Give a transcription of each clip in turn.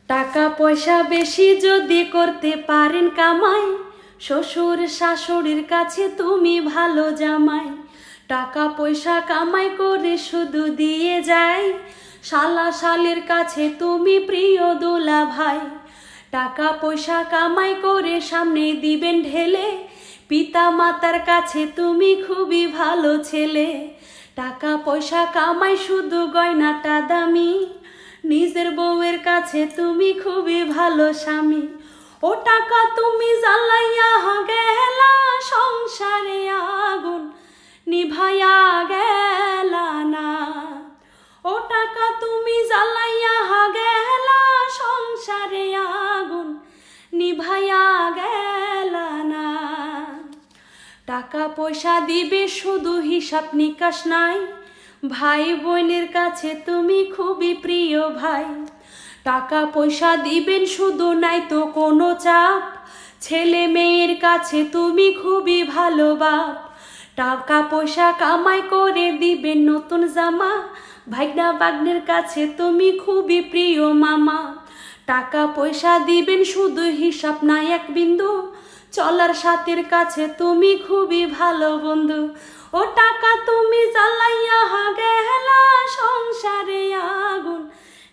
টাকা পয়সা বেশি যদি করতে পারেন কামাই, শ্বশুর শাশুড়ির কাছে তুমি ভালো জামাই। টাকা পয়সা কামাই করে শুধু দিয়ে যায়, শালা শালির কাছে তুমি প্রিয় দুলা ভাই। টাকা পয়সা কামাই করে সামনে দিবেন ঢেলে, পিতা মাতার কাছে তুমি খুবই ভালো ছেলে। টাকা পয়সা কামাই শুধু গয়নাটা দামি, নিজের বউয়ের কাছে তুমি খুবই ভালো স্বামী। ও টাকা তুমি জ্বালাইয়া গেলা সংসারে আগুন নিভাইয়া গেলা না। ও টাকা তুমি জ্বালাইয়া গেলা সংসারে আগুন নিভাইয়া গেলা না। টাকা পয়সা দিবে শুধু হিসাব নিকাশ নাই, ভাই বোনের কাছে তুমি খুবই প্রিয় ভাই। টাকা পয়সা দিবেন শুধু নাই তো কোনো চাপ, ছেলে মেয়ের কাছে তুমি খুবই ভালো বাপ। টাকা পয়সা কামাই করে দিবেন নতুন জামা, ভাইগনা বাগনের কাছে তুমি খুবই প্রিয় মামা। টাকা পয়সা দিবেন শুধু হিসাব নাই এক বিন্দু, চলার সাথীর কাছে তুমি খুবই ভালো বন্ধু। ও টাকা তুমি জ্বালাইয়া গেলা সংসারে আগুন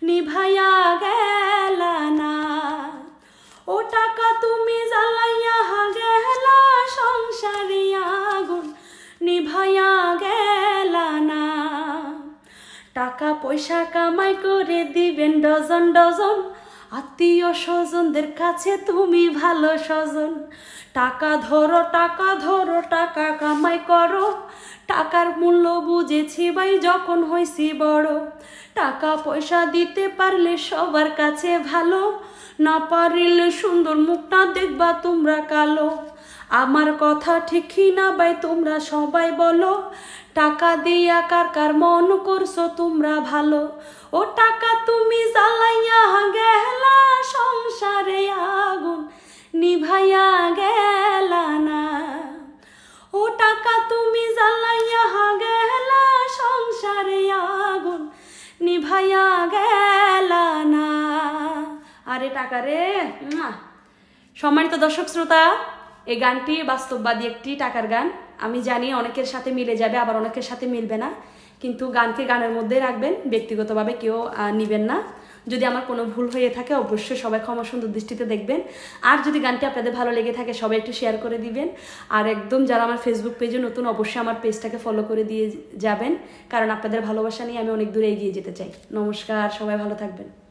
নিভাইয়া গেলা না। ও টাকা তুমি জ্বালাইয়া গেলা সংসারে আগুন নিভাইয়া গেলা না। টাকা পয়সা কামাই করে দিবেন ডজন ডজন, আত্মীয় স্বজনদের কাছে তুমি ভালো স্বজন। টাকা ধরো টাকা ধরো টাকা কামাই করো, টাকার মূল্য বুঝেছি ভাই যখন হয়েছি বড়। টাকা পয়সা দিতে পারলে সবার কাছে ভালো, না পারিলে সুন্দর মুখটা দেখবা তোমরা কালো। আমার কথা ঠিকই না ভাই তোমরা সবাই বলো, টাকা দিয়া কার কার মন করছো তোমরা ভালো। ও টাকা তুমি জ্বালাইয়া গেলা সংসারে আগুন নিভাইয়া গেলা না। ও টাকা তুমি জ্বালাইয়া গেলা সংসারে আগুন নিভাইয়া গেলা না। আরে টাকা রে। সম্মানিত দর্শক শ্রোতা, এই গানটি বাস্তববাদী একটি টাকার গান। আমি জানি অনেকের সাথে মিলে যাবে, আবার অনেকের সাথে মিলবে না, কিন্তু গানকে গানের মধ্যে রাখবেন, ব্যক্তিগতভাবে কেউ নিবেন না। যদি আমার কোনো ভুল হয়ে থাকে অবশ্যই সবাই ক্ষমা সুন্দর দৃষ্টিতে দেখবেন। আর যদি গানটি আপনাদের ভালো লেগে থাকে সবাই একটু শেয়ার করে দিবেন। আর একদম যারা আমার ফেসবুক পেজে নতুন অবশ্যই আমার পেজটাকে ফলো করে দিয়ে যাবেন, কারণ আপনাদের ভালোবাসা নিয়ে আমি অনেক দূরে এগিয়ে যেতে চাই। নমস্কার, সবাই ভালো থাকবেন।